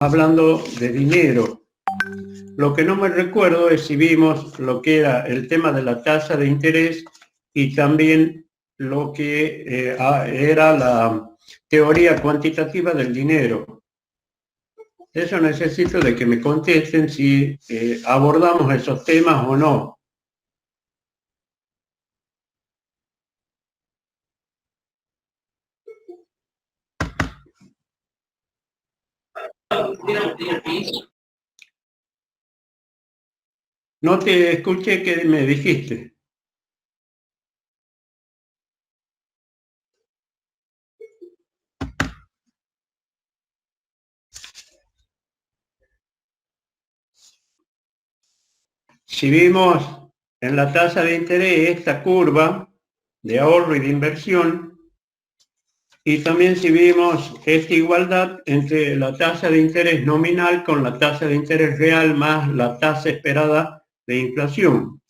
hablando de dinero. Lo que no me recuerdo es si vimos lo que era el tema de la tasa de interés y también lo que era la teoría cuantitativa del dinero. Eso necesito de que me contesten si abordamos esos temas o no. No te escuché que me dijiste. Si vimos en la tasa de interés esta curva de ahorro y de inversión, y también si vimos esta igualdad entre la tasa de interés nominal con la tasa de interés real más la tasa esperada de inflación.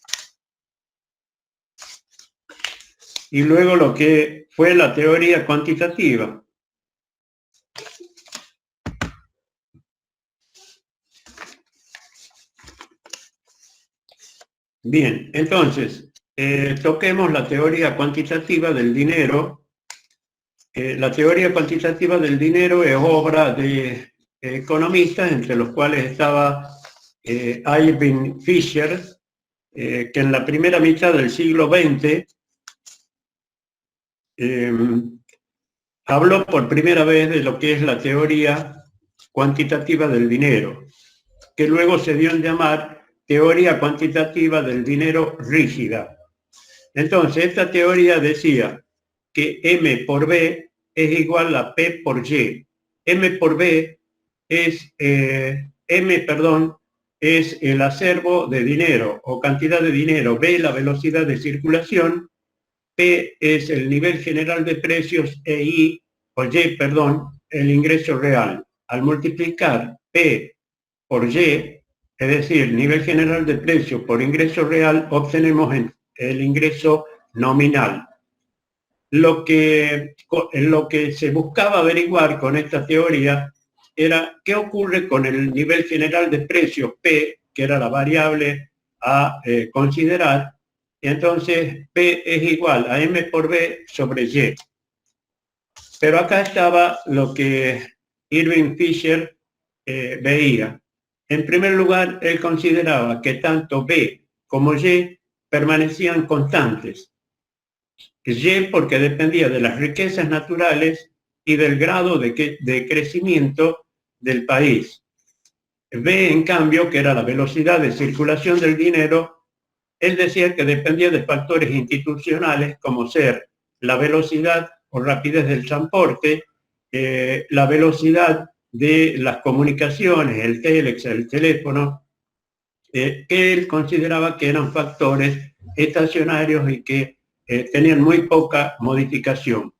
Y luego lo que fue la teoría cuantitativa. Bien, entonces, toquemos la teoría cuantitativa del dinero. La teoría cuantitativa del dinero es obra de economistas, entre los cuales estaba Irving Fisher, que en la primera mitad del siglo XX habló por primera vez de lo que es la teoría cuantitativa del dinero, que luego se dio en llamar teoría cuantitativa del dinero rígida. Entonces, esta teoría decía que M por B es igual a P por Y. M por B es, es el acervo de dinero o cantidad de dinero, B la velocidad de circulación, P es el nivel general de precios e Y, el ingreso real. Al multiplicar P por Y, es decir, nivel general de precios por ingreso real, obtenemos el ingreso nominal. Lo que se buscaba averiguar con esta teoría era qué ocurre con el nivel general de precios, P, que era la variable a considerar, y entonces P es igual a M por B sobre Y. Pero acá estaba lo que Irving Fisher veía. En primer lugar, él consideraba que tanto B como Y permanecían constantes. Y porque dependía de las riquezas naturales y del grado de crecimiento del país. B, en cambio, que era la velocidad de circulación del dinero, él decía que dependía de factores institucionales como ser la velocidad o rapidez del transporte, la velocidad de las comunicaciones, el telex, el teléfono, que él consideraba que eran factores estacionarios y que tenían muy poca modificación.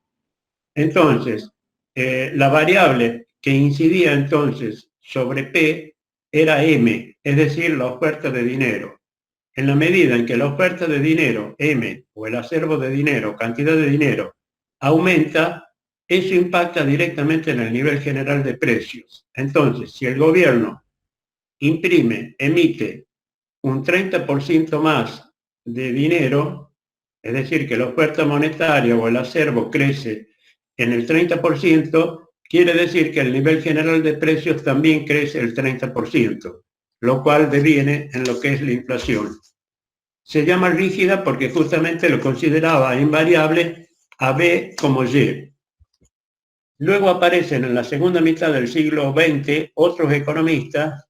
Entonces, la variable que incidía entonces sobre P era M, es decir, la oferta de dinero. En la medida en que la oferta de dinero, M, o el acervo de dinero, cantidad de dinero, aumenta, eso impacta directamente en el nivel general de precios. Entonces, si el gobierno emite un 30% más de dinero, es decir, que la oferta monetaria o el acervo crece en el 30%, quiere decir que el nivel general de precios también crece el 30%, lo cual deviene en lo que es la inflación. Se llama rígida porque justamente lo consideraba invariable a B como Y. Luego aparecen en la segunda mitad del siglo XX otros economistas.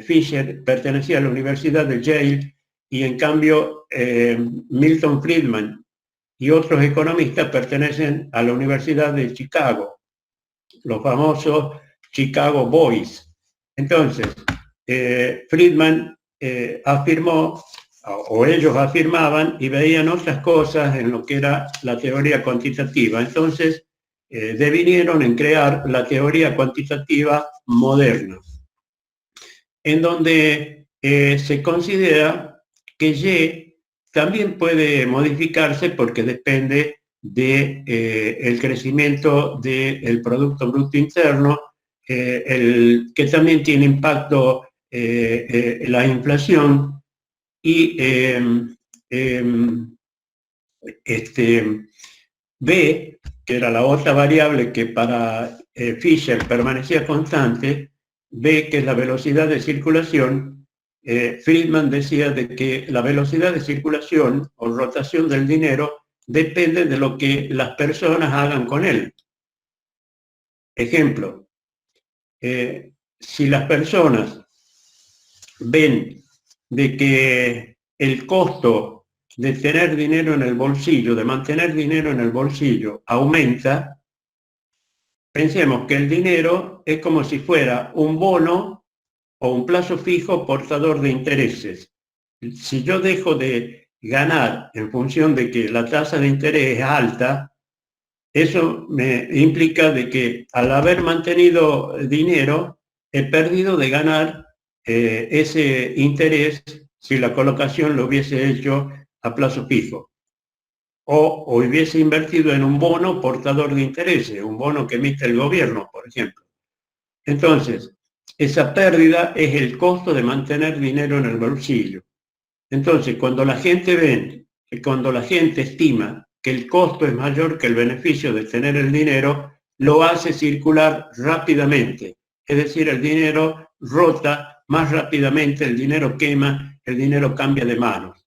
Fisher pertenecía a la Universidad de Yale y en cambio Milton Friedman y otros economistas pertenecen a la Universidad de Chicago, los famosos Chicago Boys. Entonces, Friedman afirmó, o ellos afirmaban y veían otras cosas en lo que era la teoría cuantitativa. Entonces, devinieron en crear la teoría cuantitativa moderna, en donde se considera que Y también puede modificarse porque depende del crecimiento del Producto Bruto Interno, que también tiene impacto la inflación y B, que era la otra variable que para Fisher permanecía constante, B, que es la velocidad de circulación. Friedman decía de que la velocidad de circulación o rotación del dinero depende de lo que las personas hagan con él. Ejemplo, si las personas ven de que el costo de tener dinero en el bolsillo, de mantener dinero en el bolsillo, aumenta, pensemos que el dinero es como si fuera un bono o un plazo fijo portador de intereses. Si yo dejo de ganar en función de que la tasa de interés es alta, eso me implica de que al haber mantenido dinero, he perdido de ganar ese interés si la colocación lo hubiese hecho a plazo fijo. O hubiese invertido en un bono portador de intereses, un bono que emite el gobierno, por ejemplo. Entonces, esa pérdida es el costo de mantener dinero en el bolsillo. Entonces, cuando la gente ve, cuando la gente estima que el costo es mayor que el beneficio de tener el dinero, lo hace circular rápidamente. Es decir, el dinero rota más rápidamente, el dinero quema, el dinero cambia de manos.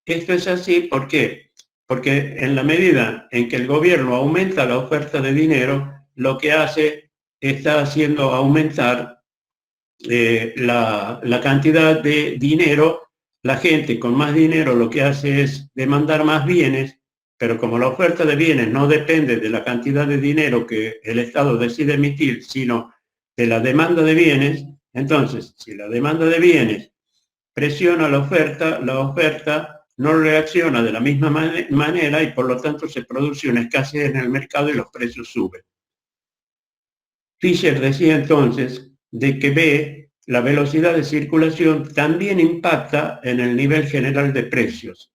Esto es así, ¿por qué? Porque en la medida en que el gobierno aumenta la oferta de dinero, lo que hace está haciendo aumentar la cantidad de dinero. La gente con más dinero lo que hace es demandar más bienes, pero como la oferta de bienes no depende de la cantidad de dinero que el Estado decide emitir, sino de la demanda de bienes, entonces, si la demanda de bienes presiona la oferta no reacciona de la misma manera y por lo tanto se produce una escasez en el mercado y los precios suben. Fisher decía entonces de que B, la velocidad de circulación, también impacta en el nivel general de precios.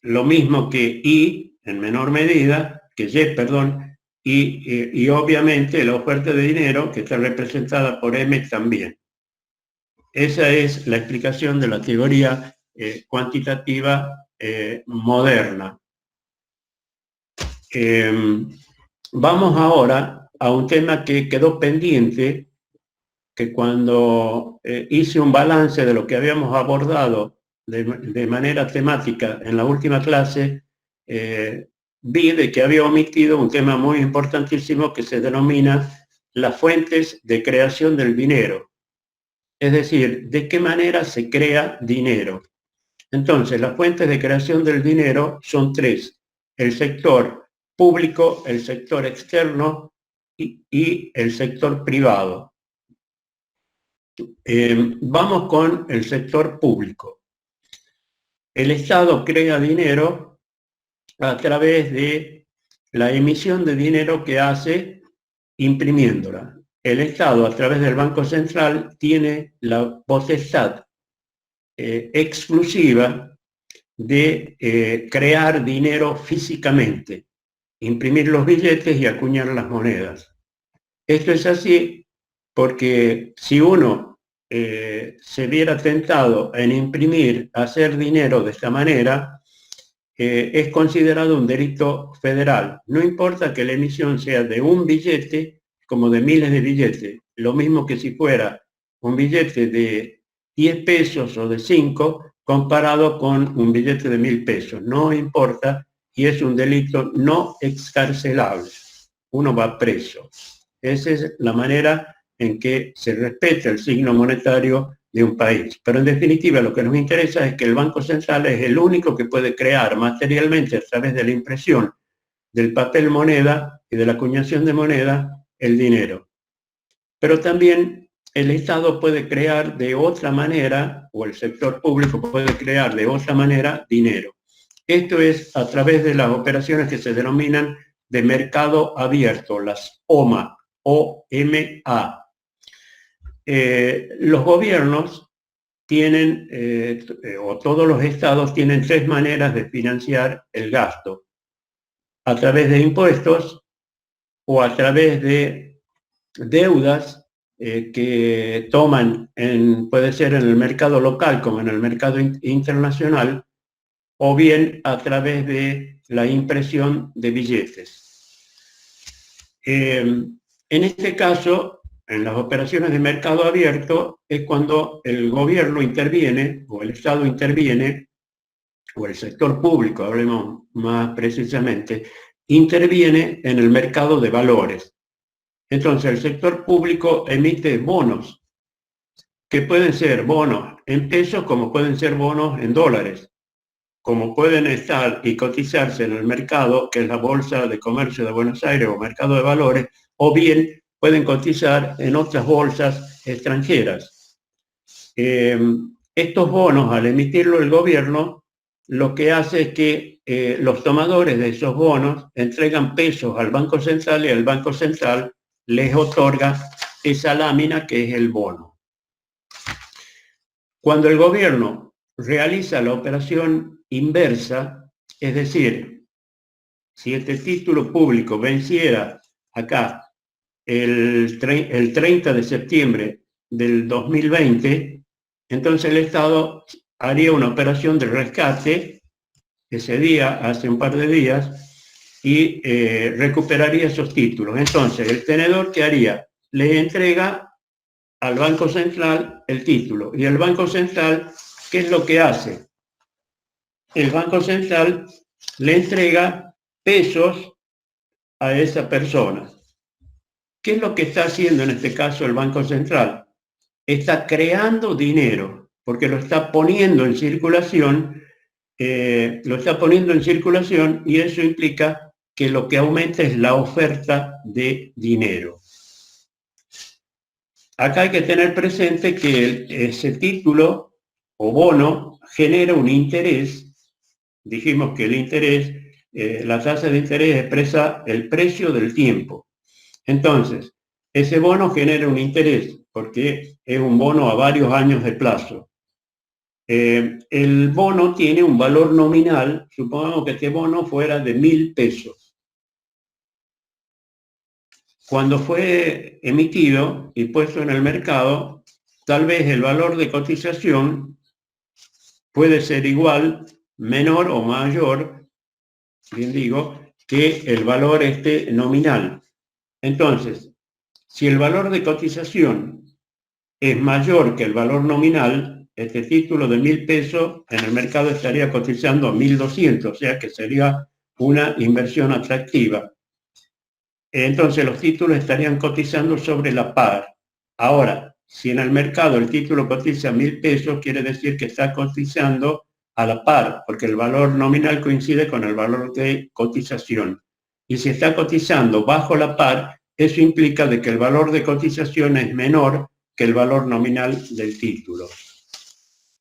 Lo mismo que I, en menor medida, que Y, perdón, y obviamente la oferta de dinero, que está representada por M también. Esa es la explicación de la teoría cuantitativa moderna. Vamos ahora a un tema que quedó pendiente, que cuando hice un balance de lo que habíamos abordado de manera temática en la última clase, vi de que había omitido un tema muy importantísimo que se denomina las fuentes de creación del dinero. Es decir, de qué manera se crea dinero. Entonces, las fuentes de creación del dinero son tres: el sector público, el sector externo y el sector privado. Vamos con el sector público. El Estado crea dinero a través de la emisión de dinero que hace imprimiéndola. El Estado, a través del Banco Central, tiene la potestad exclusiva de crear dinero físicamente, imprimir los billetes y acuñar las monedas. Esto es así porque si uno se viera tentado en imprimir, hacer dinero de esta manera, es considerado un delito federal. No importa que la emisión sea de un billete como de miles de billetes, lo mismo que si fuera un billete de 10 pesos o de 5 comparado con un billete de 1.000 pesos. No importa, y es un delito no excarcelable. Uno va preso. Esa es la manera en que se respeta el signo monetario de un país. Pero en definitiva lo que nos interesa es que el Banco Central es el único que puede crear materialmente a través de la impresión del papel moneda y de la acuñación de moneda el dinero. Pero también el Estado puede crear de otra manera, o el sector público puede crear de otra manera dinero. Esto es a través de las operaciones que se denominan de mercado abierto, las OMA, O-M-A. Los gobiernos tienen, o todos los estados tienen tres maneras de financiar el gasto: a través de impuestos, o a través de deudas que toman, puede ser en el mercado local como en el mercado internacional, o bien a través de la impresión de billetes. En este caso, en las operaciones de mercado abierto, es cuando el gobierno interviene, o el Estado interviene, o el sector público, hablemos más precisamente, interviene en el mercado de valores. Entonces, el sector público emite bonos, que pueden ser bonos en pesos como pueden ser bonos en dólares, como pueden estar y cotizarse en el mercado, que es la Bolsa de Comercio de Buenos Aires o mercado de valores, o bien pueden cotizar en otras bolsas extranjeras. Estos bonos, al emitirlo el gobierno, lo que hace es que los tomadores de esos bonos entregan pesos al Banco Central y el Banco Central les otorga esa lámina que es el bono. Cuando el gobierno realiza la operación inversa, es decir, si este título público venciera acá el 30 de septiembre del 2020, entonces el Estado haría una operación de rescate ese día, hace un par de días, y recuperaría esos títulos. Entonces, el tenedor, ¿qué haría? Le entrega al Banco Central el título. Y el Banco Central, ¿qué es lo que hace? El Banco Central le entrega pesos a esa persona. ¿Qué es lo que está haciendo en este caso el Banco Central? Está creando dinero, porque lo está poniendo en circulación, y eso implica que lo que aumenta es la oferta de dinero. Acá hay que tener presente que ese título o bono genera un interés. Dijimos que el interés, la tasa de interés expresa el precio del tiempo. Entonces, ese bono genera un interés porque es un bono a varios años de plazo. El bono tiene un valor nominal, supongamos que este bono fuera de 1.000 pesos. Cuando fue emitido y puesto en el mercado, tal vez el valor de cotización puede ser igual, menor o mayor, bien digo, que el valor nominal. Entonces, si el valor de cotización es mayor que el valor nominal, este título de 1.000 pesos en el mercado estaría cotizando a 1.200, o sea que sería una inversión atractiva. Entonces los títulos estarían cotizando sobre la par. Ahora, si en el mercado el título cotiza 1.000 pesos, quiere decir que está cotizando a la par, porque el valor nominal coincide con el valor de cotización. Y si está cotizando bajo la par, eso implica de que el valor de cotización es menor que el valor nominal del título.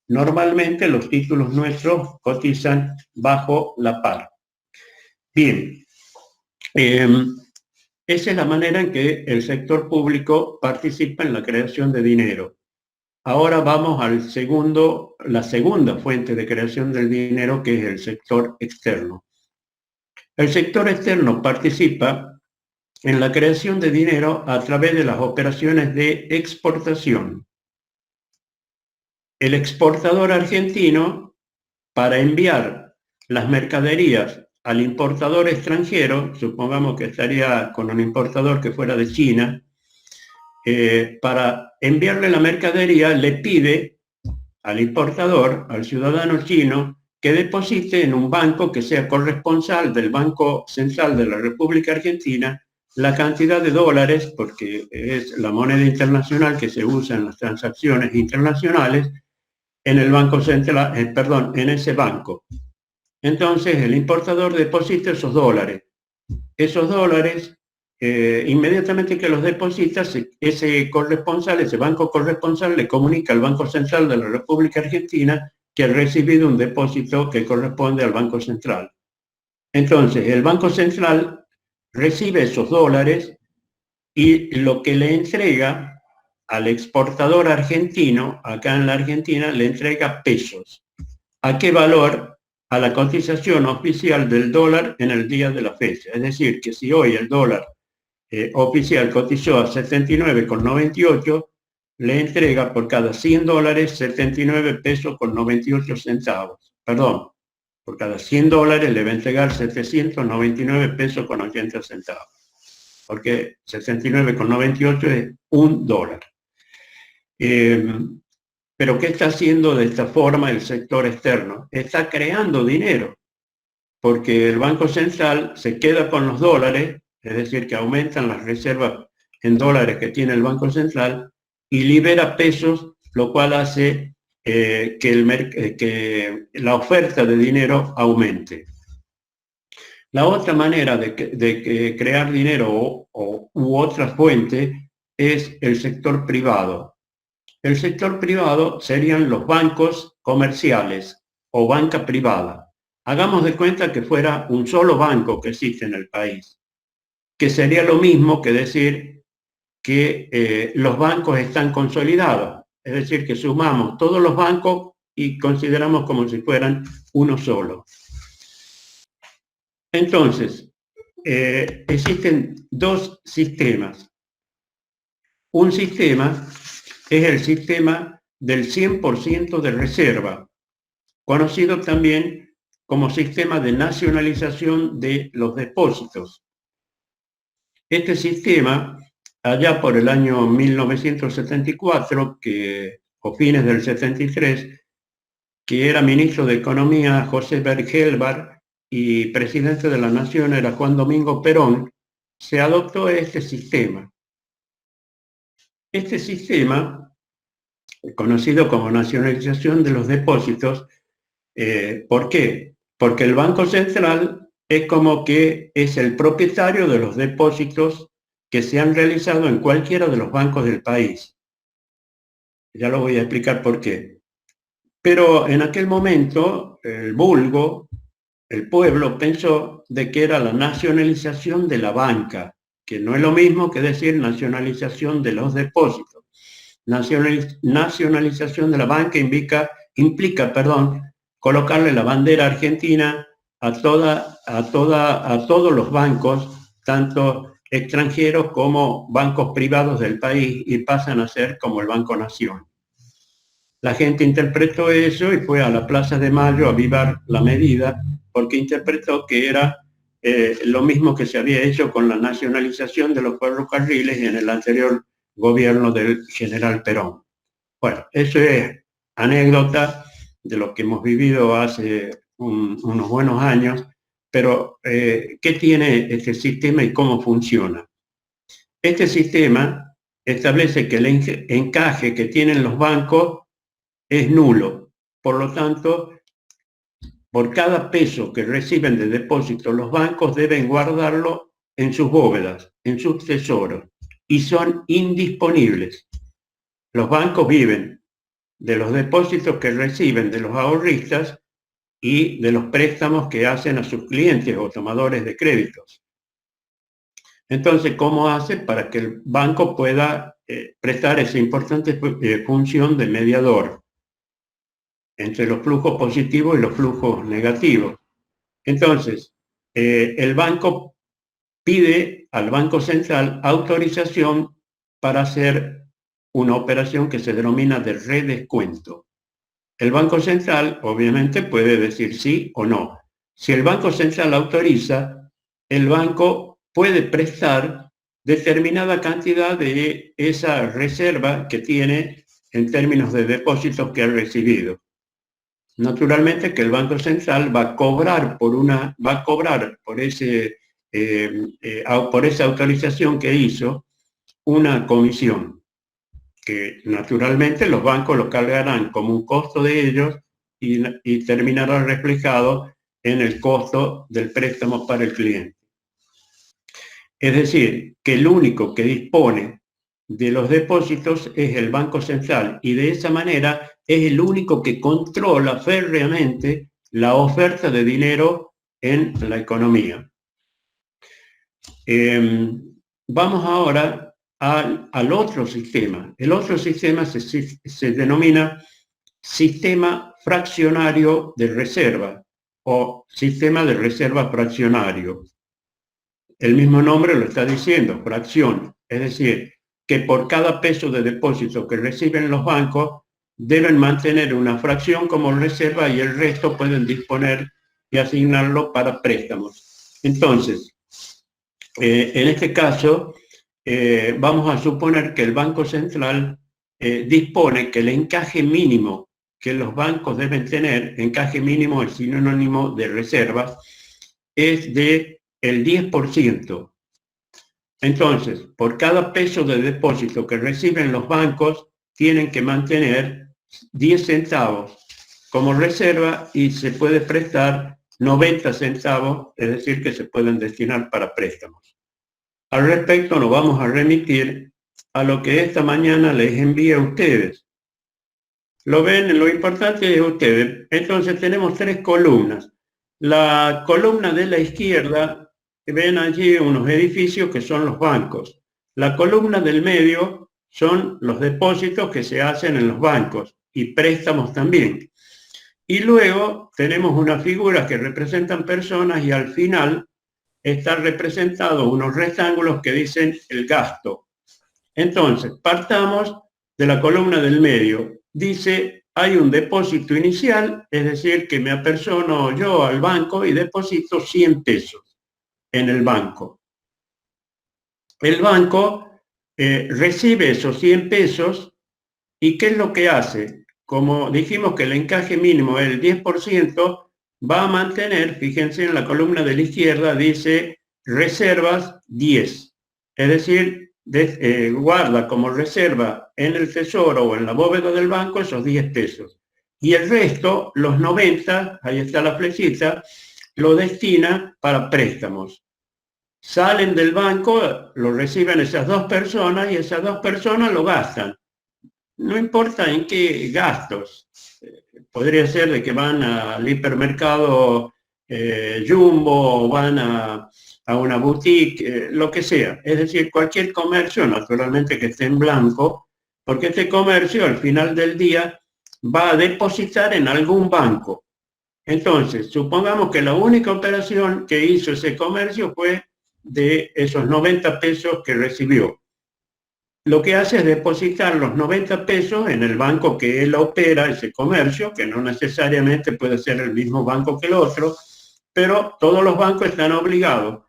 Normalmente los títulos nuestros cotizan bajo la par. Bien, esa es la manera en que el sector público participa en la creación de dinero. Ahora vamos la segunda fuente de creación del dinero, que es el sector externo. El sector externo participa en la creación de dinero a través de las operaciones de exportación. El exportador argentino, para enviar las mercaderías al importador extranjero, supongamos que estaría con un importador que fuera de China, para enviarle la mercadería le pide al importador, al ciudadano chino, que deposite en un banco que sea corresponsal del Banco Central de la República Argentina la cantidad de dólares, porque es la moneda internacional que se usa en las transacciones internacionales, en el Banco Central, en ese banco. Entonces el importador deposita esos dólares. Esos dólares, inmediatamente que los deposita, ese banco corresponsal le comunica al Banco Central de la República Argentina que ha recibido un depósito que corresponde al Banco Central. Entonces, el Banco Central recibe esos dólares y lo que le entrega al exportador argentino, acá en la Argentina, le entrega pesos. ¿A qué valor? A la cotización oficial del dólar en el día de la fecha. Es decir, que si hoy el dólar oficial cotizó a 79,98, le entrega por cada 100 dólares 79 pesos con 98 centavos. Perdón, por cada 100 dólares le va a entregar 799 pesos con 80 centavos. Porque 69,98 es $1. Pero ¿qué está haciendo de esta forma el sector externo? Está creando dinero, porque el Banco Central se queda con los dólares, es decir, que aumentan las reservas en dólares que tiene el Banco Central y libera pesos, lo cual hace que la oferta de dinero aumente. La otra manera de crear dinero u otra fuente es el sector privado. El sector privado serían los bancos comerciales o banca privada. Hagamos de cuenta que fuera un solo banco que existe en el país, que sería lo mismo que decir que los bancos están consolidados, es decir, que sumamos todos los bancos y consideramos como si fueran uno solo. Entonces, existen dos sistemas. Un sistema es el sistema del 100% de reserva, conocido también como sistema de nacionalización de los depósitos. Este sistema, allá por el año 1974, o fines del 73, que era ministro de Economía José Bergelbar y presidente de la Nación era Juan Domingo Perón, se adoptó este sistema. Este sistema, conocido como nacionalización de los depósitos, ¿por qué? Porque el Banco Central es como que es el propietario de los depósitos que se han realizado en cualquiera de los bancos del país. Ya lo voy a explicar por qué. Pero en aquel momento, el vulgo, el pueblo, pensó de que era la nacionalización de la banca, que no es lo mismo que decir nacionalización de los depósitos. Nacionalización de la banca implica, colocarle la bandera argentina a todos los bancos, tanto extranjeros como bancos privados del país, y pasan a ser como el Banco Nación. La gente interpretó eso y fue a la Plaza de Mayo a avivar la medida, porque interpretó que era lo mismo que se había hecho con la nacionalización de los ferrocarriles en el anterior gobierno del general Perón. Bueno, eso es anécdota de lo que hemos vivido hace unos buenos años, pero ¿qué tiene este sistema y cómo funciona? Este sistema establece que el encaje que tienen los bancos es nulo. Por lo tanto, por cada peso que reciben de depósito, los bancos deben guardarlo en sus bóvedas, en sus tesoros, y son indisponibles. Los bancos viven de los depósitos que reciben de los ahorristas y de los préstamos que hacen a sus clientes o tomadores de créditos. Entonces, ¿cómo hace para que el banco pueda prestar esa importante función de mediador entre los flujos positivos y los flujos negativos? Entonces, el banco pide al Banco Central autorización para hacer una operación que se denomina de redescuento. El Banco Central obviamente puede decir sí o no. Si el Banco Central autoriza, el banco puede prestar determinada cantidad de esa reserva que tiene en términos de depósitos que ha recibido. Naturalmente que el Banco Central va a cobrar por esa autorización que hizo una comisión, que naturalmente los bancos lo cargarán como un costo de ellos y terminará reflejado en el costo del préstamo para el cliente. Es decir, que el único que dispone de los depósitos es el Banco Central, y de esa manera es el único que controla férreamente la oferta de dinero en la economía. Vamos ahora al otro sistema. El otro sistema se denomina sistema fraccionario de reserva o sistema de reserva fraccionario. el mismo nombre lo está diciendo, fracción. Es decir, que por cada peso de depósito que reciben los bancos, deben mantener una fracción como reserva y el resto pueden disponer y asignarlo para préstamos. Entonces, en este caso, vamos a suponer que el Banco Central dispone que el encaje mínimo que los bancos deben tener, encaje mínimo es sinónimo de reservas, es de el 10%. Entonces, por cada peso de depósito que reciben los bancos, tienen que mantener 10 centavos como reserva y se puede prestar 90 centavos, es decir, que se pueden destinar para préstamos. Al respecto, nos vamos a remitir a lo que esta mañana les envié a ustedes. Lo ven, lo importante es ustedes. Entonces tenemos 3 columnas. La columna de la izquierda, ven allí unos edificios que son los bancos. La columna del medio son los depósitos que se hacen en los bancos y préstamos también. Y luego tenemos unas figuras que representan personas y al final están representados unos rectángulos que dicen el gasto. Entonces, partamos de la columna del medio. Dice, hay un depósito inicial, es decir, que me apersono yo al banco y deposito 100 pesos en el banco. El banco recibe esos 100 pesos y ¿qué es lo que hace? Como dijimos que el encaje mínimo es el 10%, va a mantener, fíjense en la columna de la izquierda, dice reservas 10. Es decir, guarda como reserva en el tesoro o en la bóveda del banco esos 10 pesos. Y el resto, los 90, ahí está la flechita, lo destina para préstamos. Salen del banco, lo reciben esas 2 personas y esas 2 personas lo gastan. No importa en qué gastos. Podría ser de que van al hipermercado Jumbo o van a una boutique, lo que sea. Es decir, cualquier comercio, naturalmente que esté en blanco, porque este comercio al final del día va a depositar en algún banco. Entonces, supongamos que la única operación que hizo ese comercio fue de esos 90 pesos que recibió. Lo que hace es depositar los 90 pesos en el banco que él opera, ese comercio, que no necesariamente puede ser el mismo banco que el otro, pero todos los bancos están obligados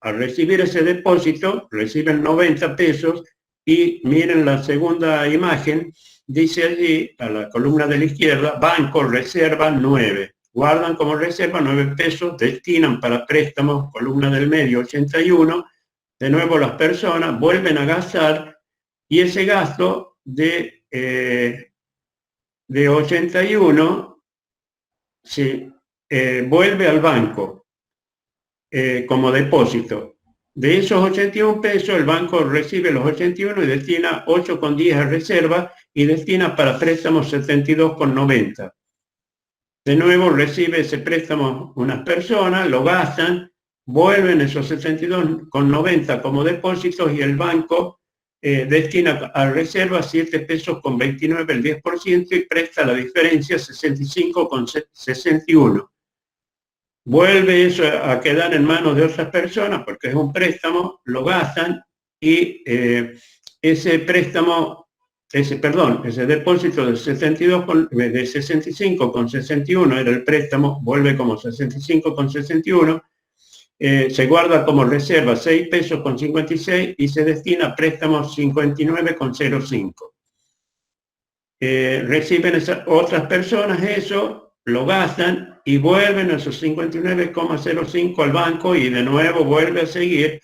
a recibir ese depósito, reciben 90 pesos y miren la segunda imagen, dice allí, a la columna de la izquierda, banco reserva 9. Guardan como reserva 9 pesos, destinan para préstamos, columna del medio 81, de nuevo las personas vuelven a gastar y ese gasto de 81 vuelve al banco como depósito. De esos 81 pesos el banco recibe los 81 y destina 8,10 a reserva y destina para préstamos 72,90. De nuevo recibe ese préstamo unas personas, lo gastan, vuelven esos 72,90 como depósitos y el banco destina a reserva 7 pesos con 29 el 10% y presta la diferencia 65,61. Vuelve eso a quedar en manos de otras personas porque es un préstamo, lo gastan y ese préstamo, ese depósito de 65,61 era el préstamo, vuelve como 65,61. Se guarda como reserva 6 pesos con 56 y se destina a préstamos 59,05. Reciben esas otras personas eso, lo gastan y vuelven a esos 59,05 al banco y de nuevo vuelve a seguir.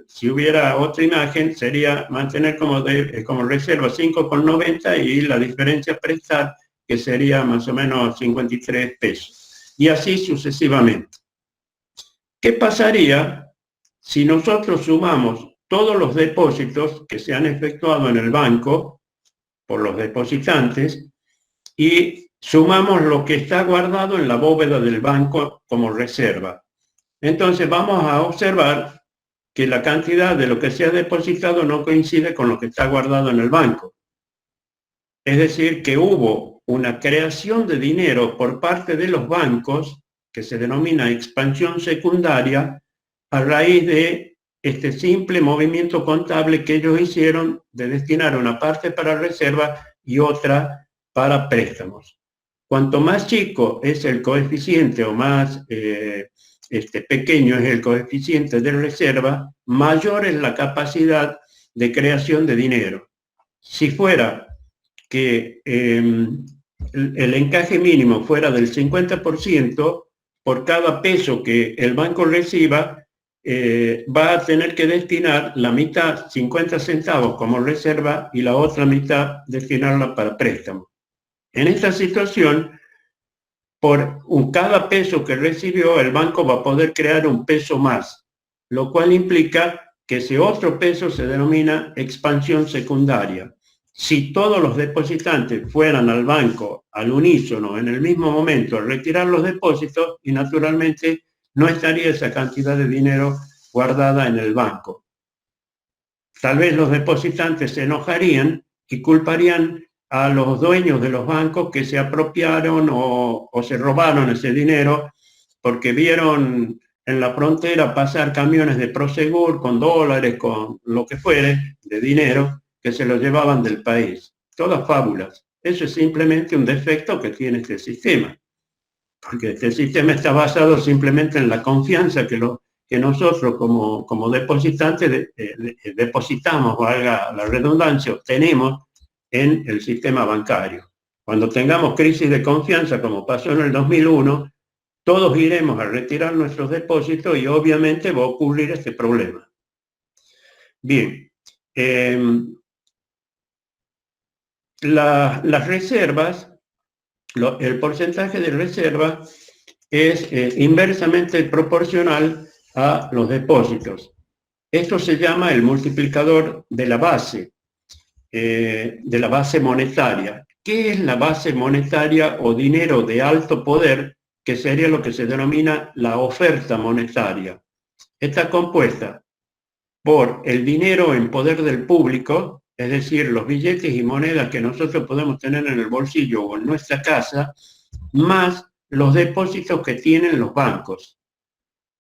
Si hubiera otra imagen sería mantener como reserva 5,90 y la diferencia prestar que sería más o menos 53 pesos. Y así sucesivamente. ¿Qué pasaría si nosotros sumamos todos los depósitos que se han efectuado en el banco por los depositantes y sumamos lo que está guardado en la bóveda del banco como reserva? Entonces vamos a observar que la cantidad de lo que se ha depositado no coincide con lo que está guardado en el banco. Es decir, que hubo una creación de dinero por parte de los bancos que se denomina expansión secundaria, a raíz de este simple movimiento contable que ellos hicieron de destinar una parte para reserva y otra para préstamos. Cuanto más chico es el coeficiente o más pequeño es el coeficiente de reserva, mayor es la capacidad de creación de dinero. Si fuera que el encaje mínimo fuera del 50%, por cada peso que el banco reciba, va a tener que destinar la mitad, 50 centavos como reserva, y la otra mitad destinarla para préstamo. En esta situación, por cada peso que recibió, el banco va a poder crear un peso más, lo cual implica que ese otro peso se denomina expansión secundaria. Si todos los depositantes fueran al banco al unísono en el mismo momento a retirar los depósitos, y naturalmente no estaría esa cantidad de dinero guardada en el banco. Tal vez los depositantes se enojarían y culparían a los dueños de los bancos que se apropiaron o se robaron ese dinero porque vieron en la frontera pasar camiones de Prosegur con dólares, con lo que fuere, de dinero, que se lo llevaban del país. Todas fábulas. Eso es simplemente un defecto que tiene este sistema, porque este sistema está basado simplemente en la confianza que nosotros como depositantes depositamos, valga la redundancia, obtenemos en el sistema bancario. Cuando tengamos crisis de confianza, como pasó en el 2001, todos iremos a retirar nuestros depósitos y obviamente va a ocurrir este problema. Bien, las reservas, el porcentaje de reserva es inversamente proporcional a los depósitos. Esto se llama el multiplicador de la base monetaria. ¿Qué es la base monetaria o dinero de alto poder? Que sería lo que se denomina la oferta monetaria. Está compuesta por el dinero en poder del público, es decir, los billetes y monedas que nosotros podemos tener en el bolsillo o en nuestra casa, más los depósitos que tienen los bancos.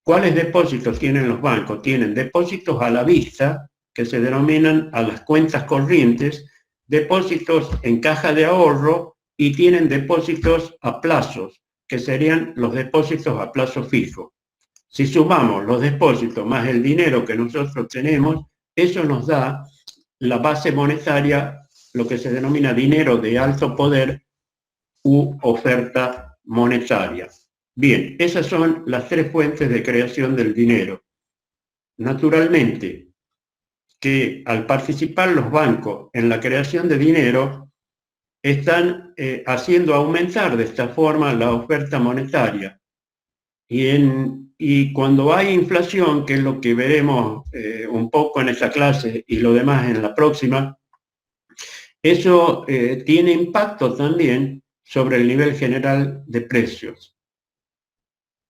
¿Cuáles depósitos tienen los bancos? Tienen depósitos a la vista, que se denominan a las cuentas corrientes, depósitos en caja de ahorro y tienen depósitos a plazos, que serían los depósitos a plazo fijo. Si sumamos los depósitos más el dinero que nosotros tenemos, eso nos da la base monetaria, lo que se denomina dinero de alto poder u oferta monetaria. Bien, esas son las tres fuentes de creación del dinero. Naturalmente, que al participar los bancos en la creación de dinero, están haciendo aumentar de esta forma la oferta monetaria. Y cuando hay inflación, que es lo que veremos un poco en esta clase y lo demás en la próxima, eso tiene impacto también sobre el nivel general de precios.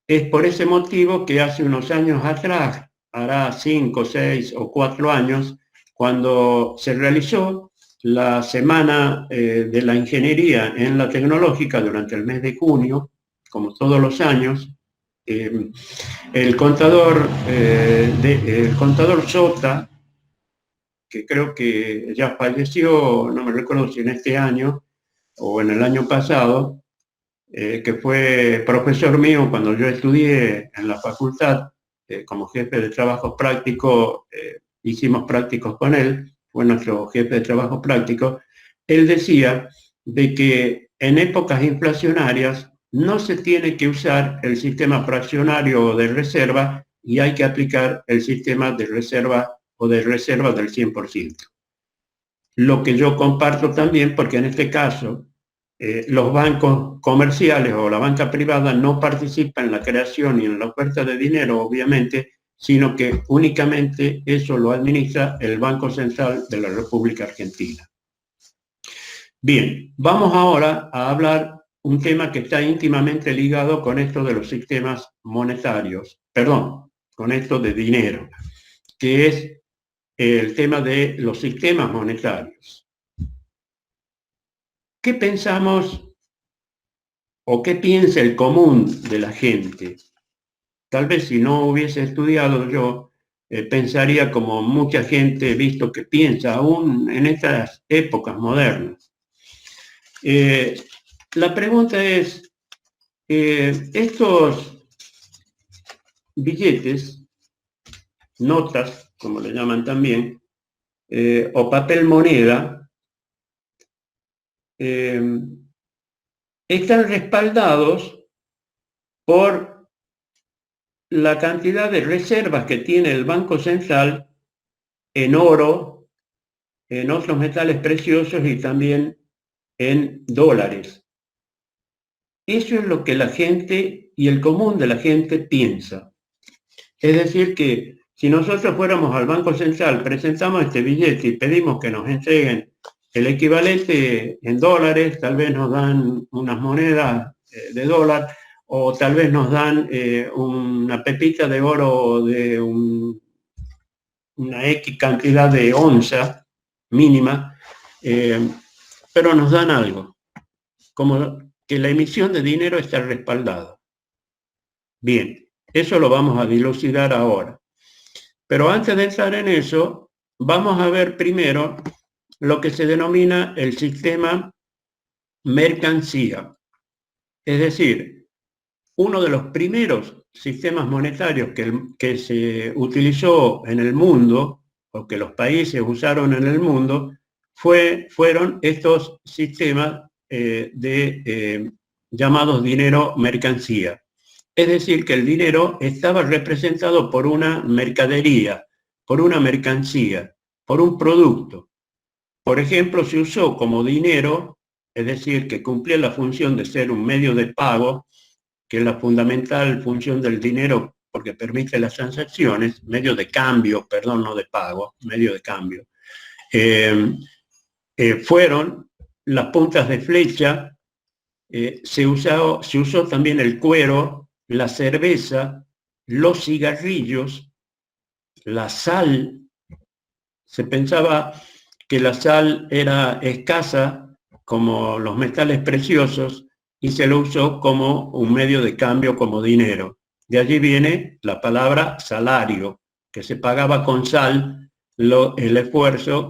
Es por ese motivo que hace unos años atrás, hará 5, 6 o 4 años, cuando se realizó la Semana de la Ingeniería en la Tecnológica durante el mes de junio, como todos los años, el contador Sota, que creo que ya falleció, no me recuerdo si en este año o en el año pasado, que fue profesor mío cuando yo estudié en la facultad, como jefe de trabajo práctico, hicimos prácticos con él, fue nuestro jefe de trabajo práctico. Él decía de que en épocas inflacionarias no se tiene que usar el sistema fraccionario de reserva y hay que aplicar el sistema de reserva o de reserva del 100%. Lo que yo comparto también, porque en este caso los bancos comerciales o la banca privada no participan en la creación y en la oferta de dinero, obviamente, sino que únicamente eso lo administra el Banco Central de la República Argentina. Bien, vamos ahora a hablar un tema que está íntimamente ligado con esto de los sistemas monetarios, perdón, con esto de dinero, que es el tema de los sistemas monetarios. ¿Qué pensamos o qué piensa el común de la gente? tal vez si no hubiese estudiado yo, pensaría como mucha gente he visto que piensa, aún en estas épocas modernas. La pregunta es, estos billetes, notas, como le llaman también, o papel moneda, están respaldados por la cantidad de reservas que tiene el Banco Central en oro, en otros metales preciosos y también en dólares. Eso es lo que la gente y el común de la gente piensa. Es decir, que si nosotros fuéramos al Banco Central, presentamos este billete y pedimos que nos entreguen el equivalente en dólares, tal vez nos dan unas monedas de dólar, o tal vez nos dan una pepita de oro de una X cantidad de onza mínima, pero nos dan algo, como que la emisión de dinero está respaldada. Bien, eso lo vamos a dilucidar ahora. Pero antes de entrar en eso, vamos a ver primero lo que se denomina el sistema mercancía. Es decir, uno de los primeros sistemas monetarios que se utilizó en el mundo, o que los países usaron en el mundo, fueron estos sistemas llamados dinero mercancía. Es decir, que el dinero estaba representado por una mercadería, por una mercancía, por un producto. Por ejemplo, se usó como dinero, es decir, que cumplía la función de ser un medio de pago, que es la fundamental función del dinero porque permite las transacciones, medio de cambio, perdón, no de pago, medio de cambio. Fueron las puntas de flecha, se usó también el cuero, la cerveza, los cigarrillos, la sal. Se pensaba que la sal era escasa como los metales preciosos y se lo usó como un medio de cambio, como dinero. De allí viene la palabra salario, que se pagaba con sal el esfuerzo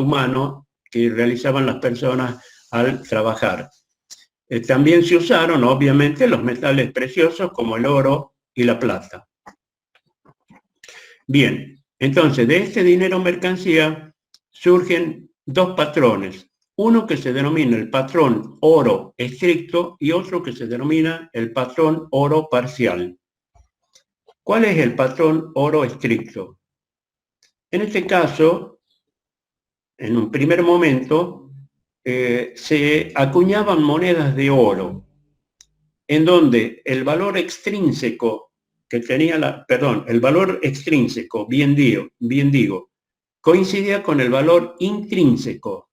humano que realizaban las personas al trabajar. También se usaron, obviamente, los metales preciosos como el oro y la plata. Bien, entonces de este dinero mercancía surgen dos patrones. Uno que se denomina el patrón oro estricto y otro que se denomina el patrón oro parcial. ¿Cuál es el patrón oro estricto? En este caso, en un primer momento, se acuñaban monedas de oro, en donde el valor extrínseco que tenía el valor extrínseco, bien digo, coincidía con el valor intrínseco,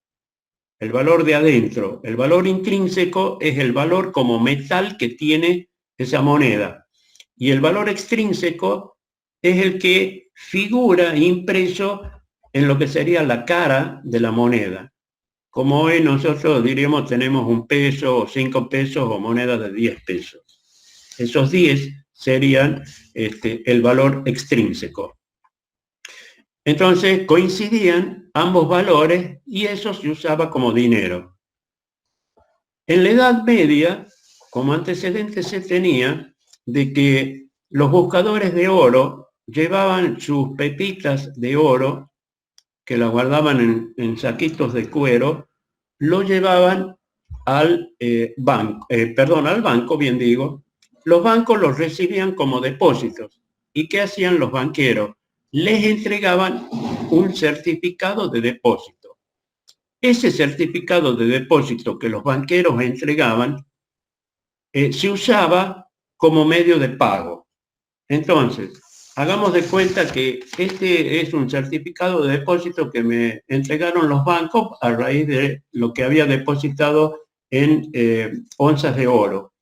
el valor de adentro. El valor intrínseco es el valor como metal que tiene esa moneda. Y el valor extrínseco es el que figura impreso en lo que sería la cara de la moneda. Como hoy nosotros diríamos tenemos 1 peso o 5 pesos o monedas de 10 pesos. Esos 10 serían el valor extrínseco. Entonces coincidían ambos valores y eso se usaba como dinero. En la Edad Media, como antecedente se tenía de que los buscadores de oro llevaban sus pepitas de oro, que las guardaban en saquitos de cuero, lo llevaban al banco, bien digo. Los bancos los recibían como depósitos. ¿Y qué hacían los banqueros? Les entregaban un certificado de depósito. Ese certificado de depósito que los banqueros entregaban se usaba como medio de pago. Entonces, hagamos de cuenta que este es un certificado de depósito que me entregaron los bancos a raíz de lo que había depositado en onzas de oro.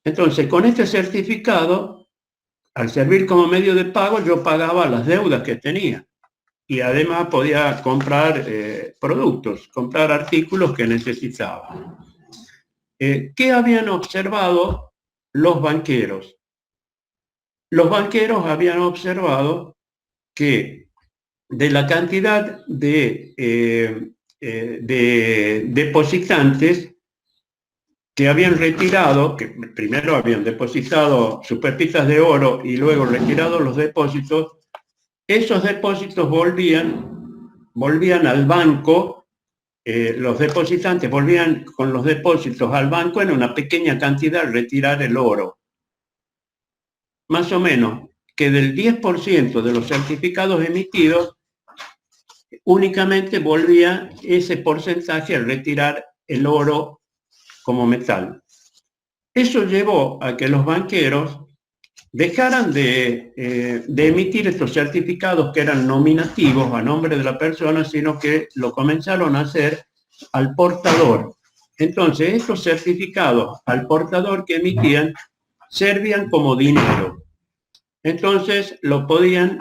Entonces, con este certificado, al servir como medio de pago, yo pagaba las deudas que tenía y además podía comprar productos, comprar artículos que necesitaba. ¿Qué habían observado los banqueros? los banqueros habían observado que de la cantidad de depositantes que habían retirado, que primero habían depositado sus pepitas de oro y luego retirado los depósitos, esos depósitos volvían al banco, los depositantes volvían con los depósitos al banco en una pequeña cantidad a retirar el oro. Más o menos que del 10% de los certificados emitidos, únicamente volvía ese porcentaje a retirar el oro como metal. Eso llevó a que los banqueros dejaran de emitir estos certificados que eran nominativos a nombre de la persona, sino que lo comenzaron a hacer al portador. Entonces, estos certificados al portador que emitían servían como dinero. Entonces, lo podían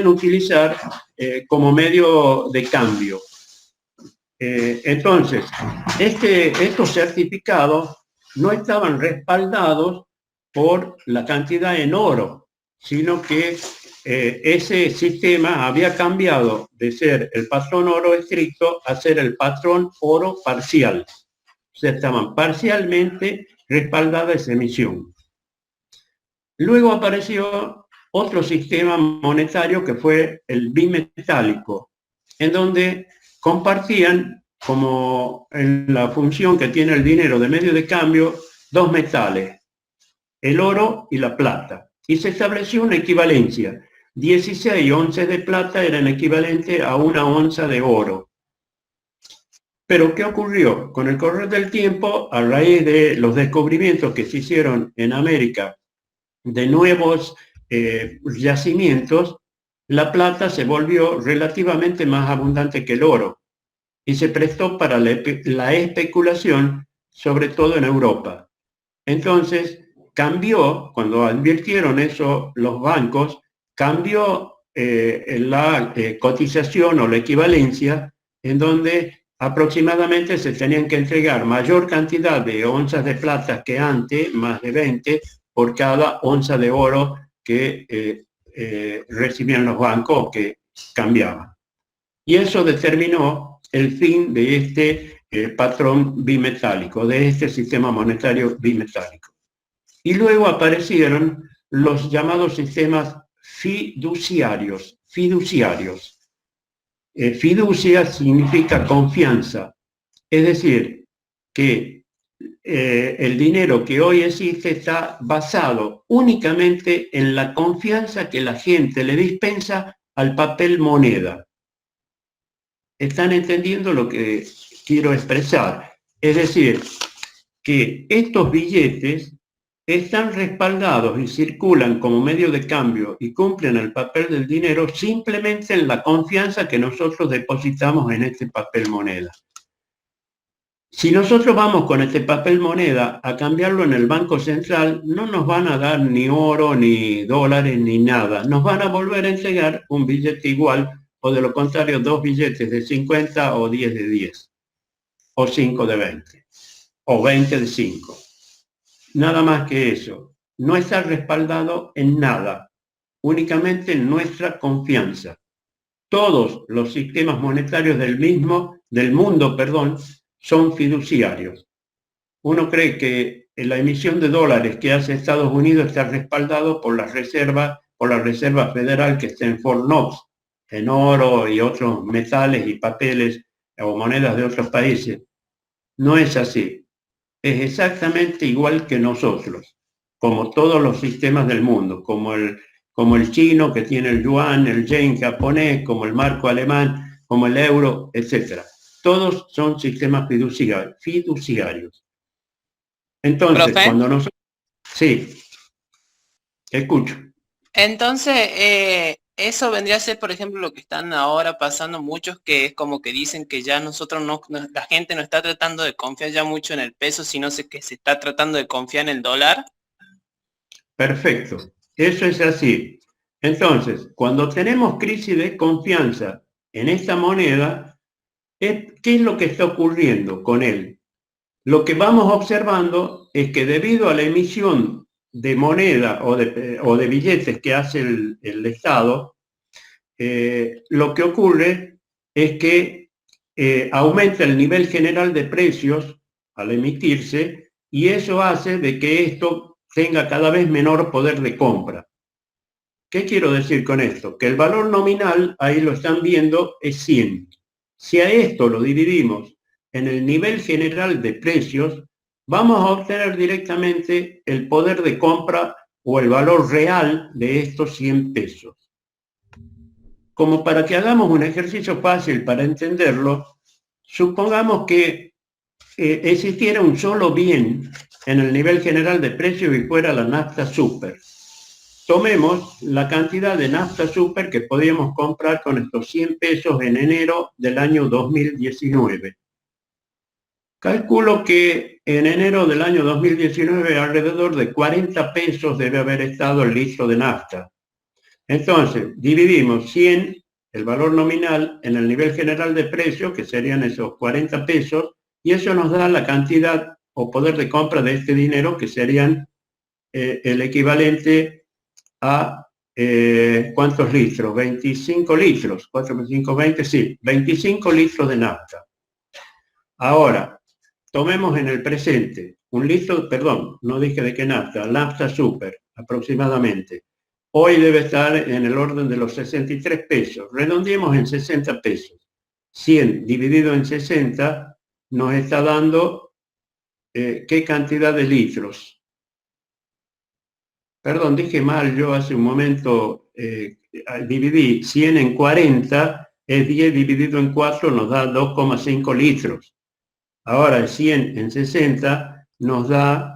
utilizar como medio de cambio. Entonces, estos certificados no estaban respaldados por la cantidad en oro, sino que ese sistema había cambiado de ser el patrón oro estricto a ser el patrón oro parcial. O sea, estaban parcialmente respaldada esa emisión. Luego apareció otro sistema monetario que fue el bimetálico, en donde compartían, como en la función que tiene el dinero de medio de cambio, dos metales, el oro y la plata. Y se estableció una equivalencia. 16 onzas de plata eran equivalentes a una onza de oro. Pero ¿qué ocurrió? Con el correr del tiempo, a raíz de los descubrimientos que se hicieron en América de nuevos yacimientos, la plata se volvió relativamente más abundante que el oro y se prestó para la especulación, sobre todo en Europa. Entonces, cambió, cuando advirtieron eso los bancos, cambió la cotización o la equivalencia, en donde aproximadamente se tenían que entregar mayor cantidad de onzas de plata que antes, más de 20, por cada onza de oro que recibían los bancos que cambiaban. Y eso determinó el fin de este patrón bimetálico, de este sistema monetario bimetálico. Y luego aparecieron los llamados sistemas fiduciarios. Fiducia significa confianza, es decir, que el dinero que hoy existe está basado únicamente en la confianza que la gente le dispensa al papel moneda. ¿Están entendiendo lo que quiero expresar? Es decir, que estos billetes están respaldados y circulan como medio de cambio y cumplen el papel del dinero simplemente en la confianza que nosotros depositamos en este papel moneda. Si nosotros vamos con este papel moneda a cambiarlo en el Banco Central, no nos van a dar ni oro, ni dólares, ni nada. Nos van a volver a entregar un billete igual, o de lo contrario, dos billetes de 50 o 10 de 10, o 5 de 20, o 20 de 5. Nada más que eso. No está respaldado en nada, únicamente en nuestra confianza. Todos los sistemas monetarios del mundo, son fiduciarios. Uno cree que la emisión de dólares que hace Estados Unidos está respaldado por la Reserva Federal que está en Fort Knox, en oro y otros metales y papeles o monedas de otros países. No es así. Es exactamente igual que nosotros, como todos los sistemas del mundo, como el chino que tiene el yuan, el yen japonés, como el marco alemán, como el euro, etc. Todos son sistemas fiduciarios. Entonces, ¿Profe? cuando nosotros... Sí, escucho. Entonces, eso vendría a ser, por ejemplo, lo que están ahora pasando muchos, que es como que dicen que ya la gente no está tratando de confiar ya mucho en el peso, sino que se está tratando de confiar en el dólar. Perfecto. Eso es así. Entonces, cuando tenemos crisis de confianza en esta moneda, ¿qué es lo que está ocurriendo con él? Lo que vamos observando es que debido a la emisión de moneda o de billetes que hace el Estado, lo que ocurre es que aumenta el nivel general de precios al emitirse y eso hace de que esto tenga cada vez menor poder de compra. ¿Qué quiero decir con esto? Que el valor nominal, ahí lo están viendo, es 100. Si a esto lo dividimos en el nivel general de precios, vamos a obtener directamente el poder de compra o el valor real de estos 100 pesos. Como para que hagamos un ejercicio fácil para entenderlo, supongamos que existiera un solo bien en el nivel general de precios y fuera la nafta super. Tomemos la cantidad de nafta super que podíamos comprar con estos 100 pesos en enero del año 2019. Calculo que en enero del año 2019 alrededor de 40 pesos debe haber estado el litro de nafta. Entonces, dividimos 100, el valor nominal, en el nivel general de precio, que serían esos 40 pesos, y eso nos da la cantidad o poder de compra de este dinero, que serían el equivalente a ¿cuántos litros? 25 litros, 4 por 5, 20, sí, 25 litros de nafta. Ahora, tomemos en el presente un litro, perdón, no dije de qué nafta super, aproximadamente. Hoy debe estar en el orden de los 63 pesos. Redondeemos en 60 pesos. 100 dividido en 60 nos está dando ¿qué cantidad de litros? Perdón, dije mal, yo hace un momento dividí 100 en 40, es 10 dividido en 4 nos da 2,5 litros. Ahora el 100 en 60 nos da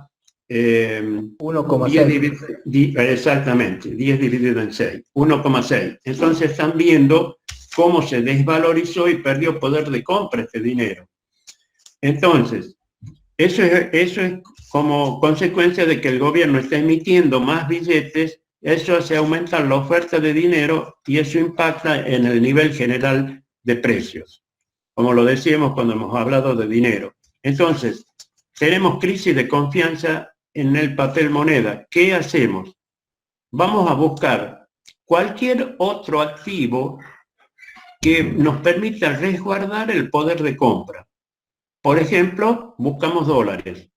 1,6. Exactamente, 10 dividido en 6, 1,6. Entonces están viendo cómo se desvalorizó y perdió poder de compra este dinero. Entonces, eso es como consecuencia de que el gobierno está emitiendo más billetes, eso hace aumentar la oferta de dinero y eso impacta en el nivel general de precios, como lo decíamos cuando hemos hablado de dinero. Entonces, tenemos crisis de confianza en el papel moneda. ¿Qué hacemos? Vamos a buscar cualquier otro activo que nos permita resguardar el poder de compra. Por ejemplo, buscamos dólares.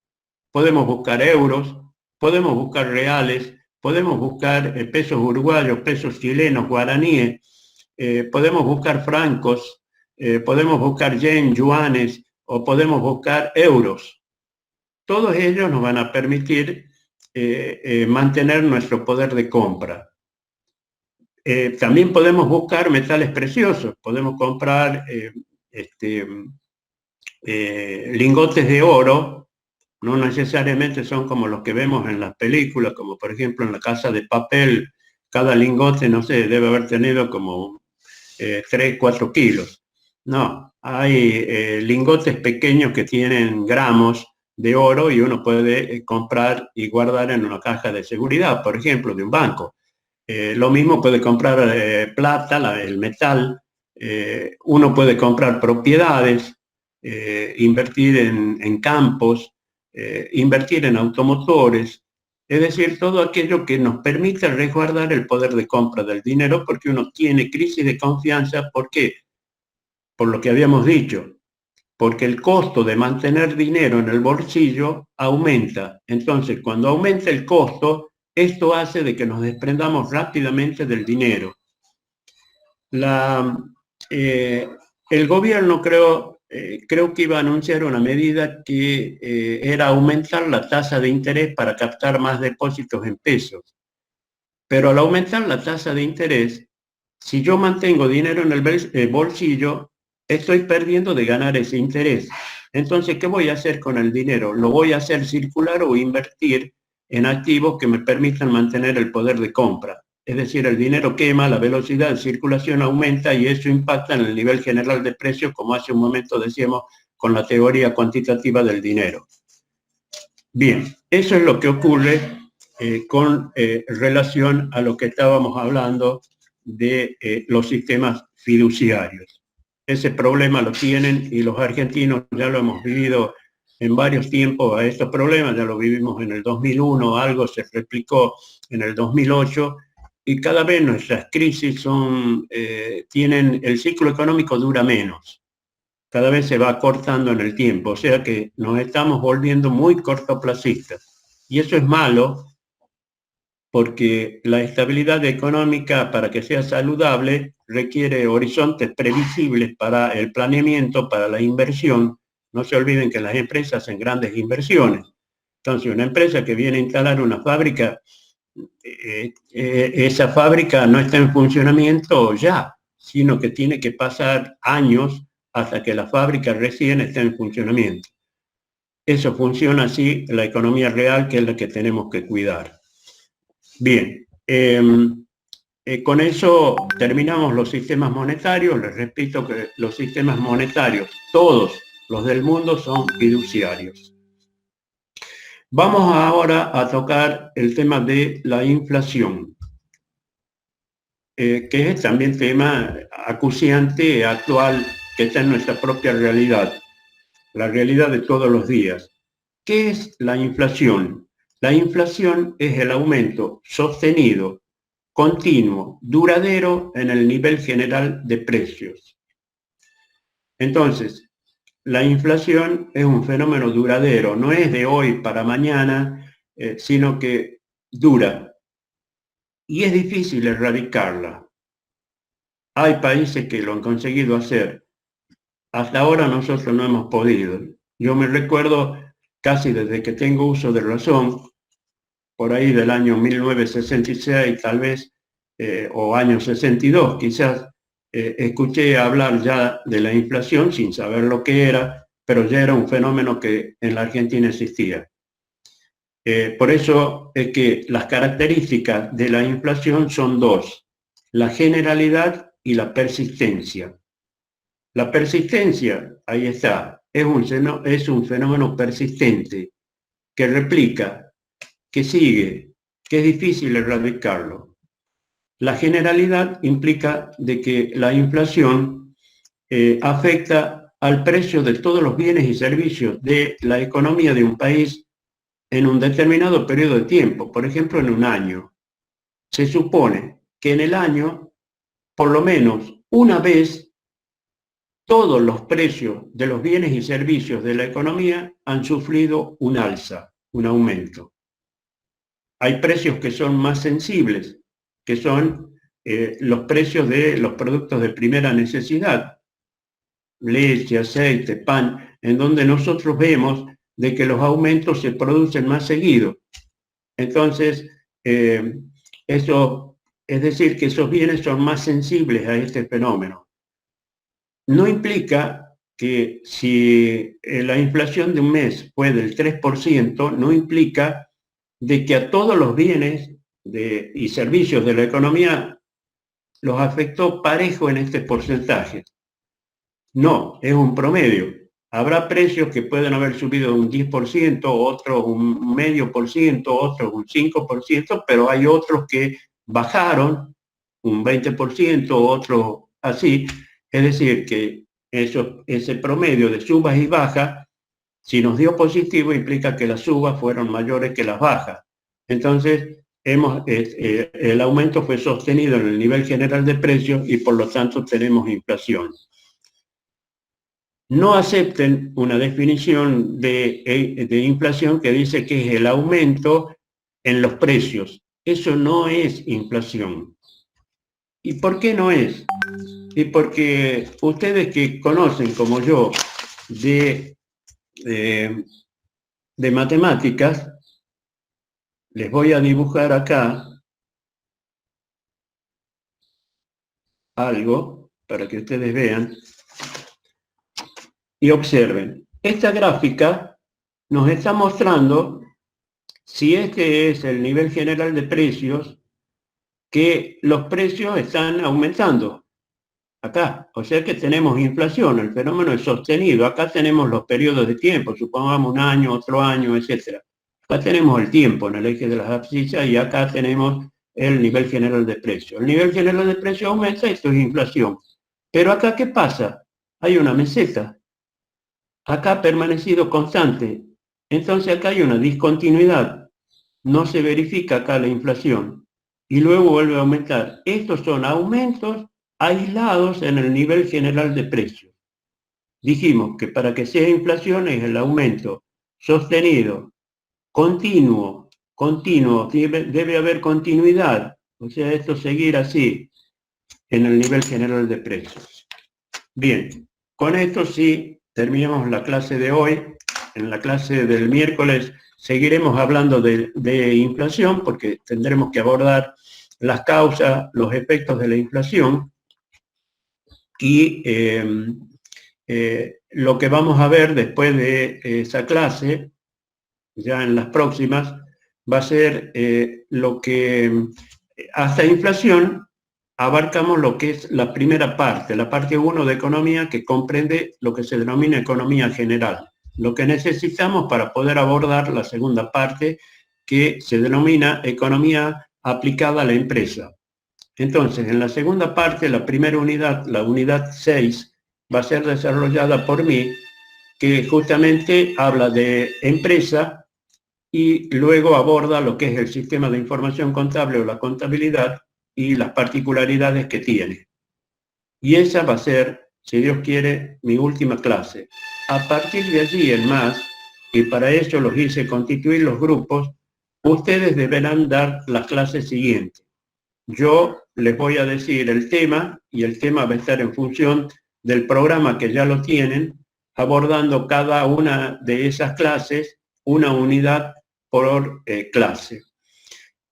Podemos buscar euros, podemos buscar reales, podemos buscar pesos uruguayos, pesos chilenos, guaraníes, podemos buscar francos, podemos buscar yen, yuanes o podemos buscar euros. Todos ellos nos van a permitir mantener nuestro poder de compra. También podemos buscar metales preciosos, podemos comprar lingotes de oro. No necesariamente son como los que vemos en las películas, como por ejemplo en La Casa de Papel, cada lingote, no sé, debe haber tenido como 3, 4 kilos. No, hay lingotes pequeños que tienen gramos de oro y uno puede comprar y guardar en una caja de seguridad, por ejemplo, de un banco. Lo mismo puede comprar plata, el metal, uno puede comprar propiedades, invertir en campos, invertir en automotores, es decir, todo aquello que nos permite resguardar el poder de compra del dinero porque uno tiene crisis de confianza. ¿Por qué? Por lo que habíamos dicho, porque el costo de mantener dinero en el bolsillo aumenta. Entonces, cuando aumenta el costo, esto hace de que nos desprendamos rápidamente del dinero. El gobierno creo que iba a anunciar una medida que era aumentar la tasa de interés para captar más depósitos en pesos. Pero al aumentar la tasa de interés, si yo mantengo dinero en el bolsillo, estoy perdiendo de ganar ese interés. Entonces, ¿qué voy a hacer con el dinero? ¿Lo voy a hacer circular o invertir en activos que me permitan mantener el poder de compra? Es decir, el dinero quema, la velocidad de circulación aumenta y eso impacta en el nivel general de precios, como hace un momento decíamos con la teoría cuantitativa del dinero. Bien, eso es lo que ocurre con relación a lo que estábamos hablando de los sistemas fiduciarios. Ese problema lo tienen y los argentinos ya lo hemos vivido en varios tiempos a estos problemas, ya lo vivimos en el 2001, algo se replicó en el 2008, y cada vez nuestras crisis tienen, el ciclo económico dura menos, cada vez se va cortando en el tiempo, o sea que nos estamos volviendo muy cortoplacistas. Y eso es malo, porque la estabilidad económica, para que sea saludable, requiere horizontes previsibles para el planeamiento, para la inversión. No se olviden que las empresas hacen grandes inversiones. Entonces, una empresa que viene a instalar una fábrica, esa fábrica no está en funcionamiento ya, sino que tiene que pasar años hasta que la fábrica recién esté en funcionamiento. Eso funciona así, la economía real, que es la que tenemos que cuidar. Bien, con eso terminamos los sistemas monetarios. Les repito que los sistemas monetarios, todos los del mundo, son fiduciarios. Vamos ahora a tocar el tema de la inflación, que es también tema acuciante, actual, que está en nuestra propia realidad, la realidad de todos los días. ¿Qué es la inflación? La inflación es el aumento sostenido, continuo, duradero en el nivel general de precios. Entonces, la inflación es un fenómeno duradero, no es de hoy para mañana, sino que dura. Y es difícil erradicarla. Hay países que lo han conseguido hacer. Hasta ahora nosotros no hemos podido. Yo me recuerdo casi desde que tengo uso de razón, por ahí del año 1966 tal vez, o año 62 quizás, escuché hablar ya de la inflación sin saber lo que era, pero ya era un fenómeno que en la Argentina existía. Por eso es que las características de la inflación son dos: la generalidad y la persistencia. La persistencia, ahí está, es un fenómeno persistente que replica, que sigue, que es difícil erradicarlo. La generalidad implica de que la inflación afecta al precio de todos los bienes y servicios de la economía de un país en un determinado periodo de tiempo, por ejemplo en un año. Se supone que en el año, por lo menos una vez, todos los precios de los bienes y servicios de la economía han sufrido un alza, un aumento. Hay precios que son más sensibles, que son los precios de los productos de primera necesidad, leche, aceite, pan, en donde nosotros vemos de que los aumentos se producen más seguido. Entonces, eso es decir, que esos bienes son más sensibles a este fenómeno. No implica que si la inflación de un mes fue del 3%, no implica de que a todos los bienes y servicios de la economía los afectó parejo en este porcentaje. No, es un promedio. Habrá precios que pueden haber subido un 10%, otros un medio por ciento, otros un 5%, pero hay otros que bajaron un 20%, otros así. Es decir, que ese promedio de subas y bajas, si nos dio positivo, implica que las subas fueron mayores que las bajas. Entonces, el aumento fue sostenido en el nivel general de precios y por lo tanto tenemos inflación. No acepten una definición de inflación que dice que es el aumento en los precios. Eso no es inflación. ¿Y por qué no es? Y porque ustedes que conocen, como yo, de matemáticas, les voy a dibujar acá algo para que ustedes vean y observen. Esta gráfica nos está mostrando, si este es el nivel general de precios, que los precios están aumentando acá. O sea que tenemos inflación, el fenómeno es sostenido. Acá tenemos los periodos de tiempo, supongamos un año, otro año, etc. Acá tenemos el tiempo en el eje de las abscisas y acá tenemos el nivel general de precios. El nivel general de precios aumenta, esto es inflación. Pero acá, ¿qué pasa? Hay una meseta. acá ha permanecido constante. Entonces acá hay una discontinuidad. No se verifica acá la inflación y luego vuelve a aumentar. Estos son aumentos aislados en el nivel general de precios. Dijimos que para que sea inflación es el aumento sostenido, continuo, debe haber continuidad, o sea, esto seguir así en el nivel general de precios. Bien, con esto sí terminamos la clase de hoy. En la clase del miércoles seguiremos hablando de inflación porque tendremos que abordar las causas, los efectos de la inflación y lo que vamos a ver después de esa clase, ya en las próximas, va a ser lo que hasta inflación abarcamos lo que es la primera parte, la parte 1 de economía, que comprende lo que se denomina economía general. Lo que necesitamos para poder abordar la segunda parte, que se denomina economía aplicada a la empresa. Entonces, en la segunda parte, la primera unidad, la unidad 6, va a ser desarrollada por mí, que justamente habla de empresa y luego aborda lo que es el sistema de información contable o la contabilidad y las particularidades que tiene. Y esa va a ser, si Dios quiere, mi última clase. A partir de allí en más, y para eso los hice constituir los grupos, ustedes deberán dar las clases siguientes. Yo les voy a decir el tema y el tema va a estar en función del programa que ya lo tienen, abordando cada una de esas clases, una unidad por clase.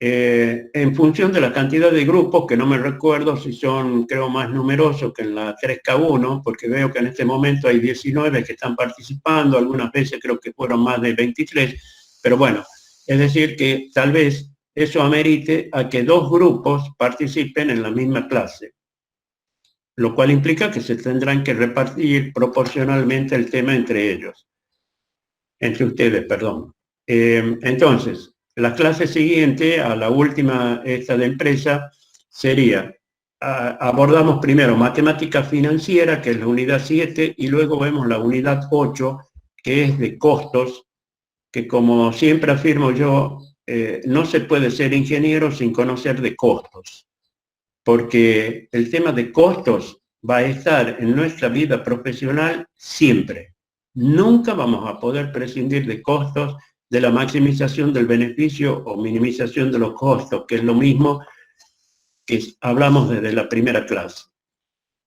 En función de la cantidad de grupos, que no me recuerdo si son, creo, más numerosos que en la 3K1, porque veo que en este momento hay 19 que están participando, algunas veces creo que fueron más de 23, pero bueno, es decir que tal vez eso amerite a que 2 grupos participen en la misma clase, lo cual implica que se tendrán que repartir proporcionalmente el tema entre ellos, entre ustedes, perdón. Entonces, la clase siguiente, a la última esta de empresa, sería, abordamos primero matemática financiera, que es la unidad 7, y luego vemos la unidad 8, que es de costos, que como siempre afirmo yo, no se puede ser ingeniero sin conocer de costos, porque el tema de costos va a estar en nuestra vida profesional siempre. Nunca vamos a poder prescindir de costos, de la maximización del beneficio o minimización de los costos, que es lo mismo que hablamos desde la primera clase.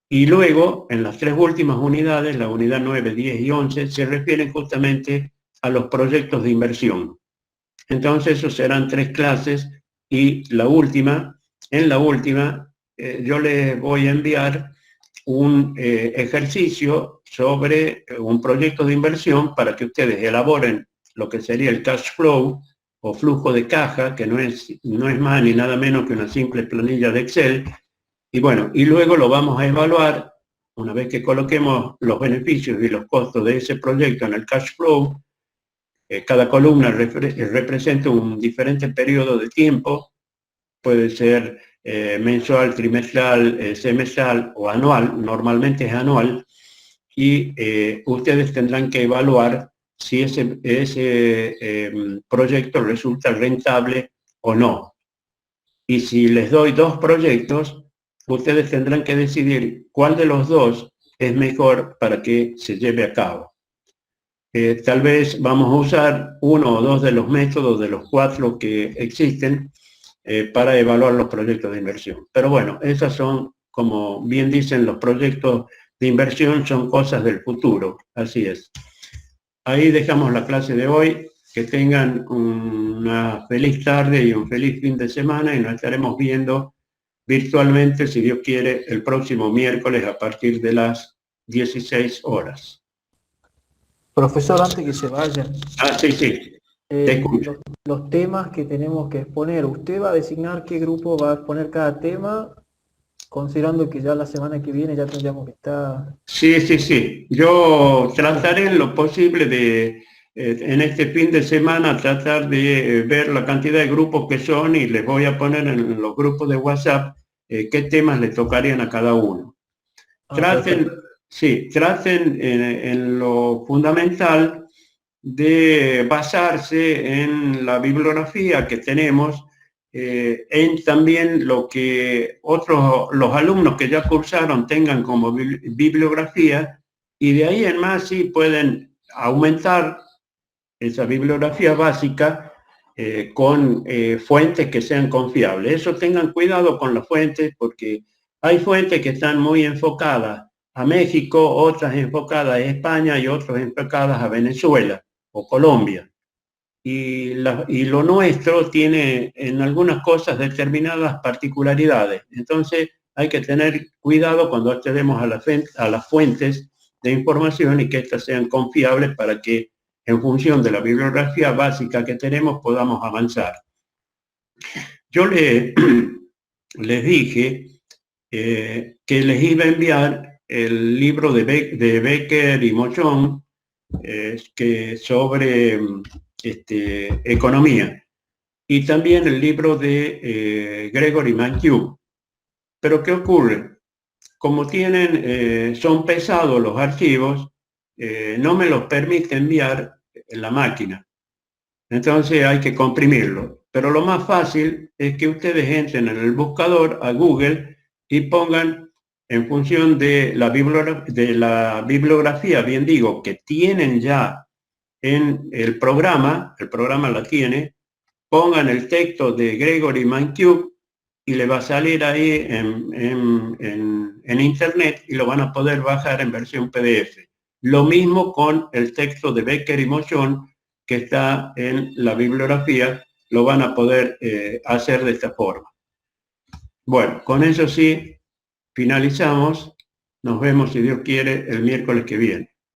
Y luego, en las 3 últimas unidades, la unidad 9, 10 y 11, se refieren justamente a los proyectos de inversión. Entonces, esos serán 3 clases y la última, en la última, yo les voy a enviar un ejercicio sobre un proyecto de inversión para que ustedes elaboren lo que sería el cash flow o flujo de caja, que no es más ni nada menos que una simple planilla de Excel. Y bueno, y luego lo vamos a evaluar, una vez que coloquemos los beneficios y los costos de ese proyecto en el cash flow. Cada columna representa un diferente periodo de tiempo, puede ser mensual, trimestral, semestral o anual, normalmente es anual, y ustedes tendrán que evaluar si ese proyecto resulta rentable o no. Y si les doy 2 proyectos, ustedes tendrán que decidir cuál de los 2 es mejor para que se lleve a cabo. Tal vez vamos a usar 1 o 2 de los métodos de los 4 que existen para evaluar los proyectos de inversión. Pero bueno, esas son, como bien dicen, los proyectos de inversión son cosas del futuro, así es. Ahí dejamos la clase de hoy, que tengan una feliz tarde y un feliz fin de semana y nos estaremos viendo virtualmente, si Dios quiere, el próximo miércoles a partir de las 16 horas. Profesor, antes que se vayan, Sí, te escucho. los temas que tenemos que exponer, ¿usted va a designar qué grupo va a exponer cada tema, considerando que ya la semana que viene ya tendríamos que estar? Sí. Yo trataré en lo posible de, en este fin de semana, tratar de ver la cantidad de grupos que son y les voy a poner en los grupos de WhatsApp qué temas les tocarían a cada uno. Traten, Sí, traten en lo fundamental de basarse en la bibliografía que tenemos, en también lo que los alumnos que ya cursaron tengan como bibliografía, y de ahí en más sí pueden aumentar esa bibliografía básica con fuentes que sean confiables. Eso tengan cuidado con las fuentes, porque hay fuentes que están muy enfocadas a México, otras enfocadas a España y otras enfocadas a Venezuela o Colombia. Y lo nuestro tiene en algunas cosas determinadas particularidades. Entonces hay que tener cuidado cuando accedemos a las fuentes de información, y que éstas sean confiables para que en función de la bibliografía básica que tenemos podamos avanzar. Yo les dije que les iba a enviar el libro de Becker y Mochón sobre economía, y también el libro de Gregory Mankiw. Pero ¿qué ocurre? Como son pesados los archivos, no me los permite enviar en la máquina. Entonces hay que comprimirlo. Pero lo más fácil es que ustedes entren en el buscador a Google y pongan, en función de la bibliografía, bien digo, que tienen ya en el programa la tiene, pongan el texto de Gregory Mankiw y le va a salir ahí en internet, y lo van a poder bajar en versión PDF. Lo mismo con el texto de Becker y Mochón, que está en la bibliografía, lo van a poder hacer de esta forma. Bueno, con eso sí, finalizamos. Nos vemos, si Dios quiere, el miércoles que viene.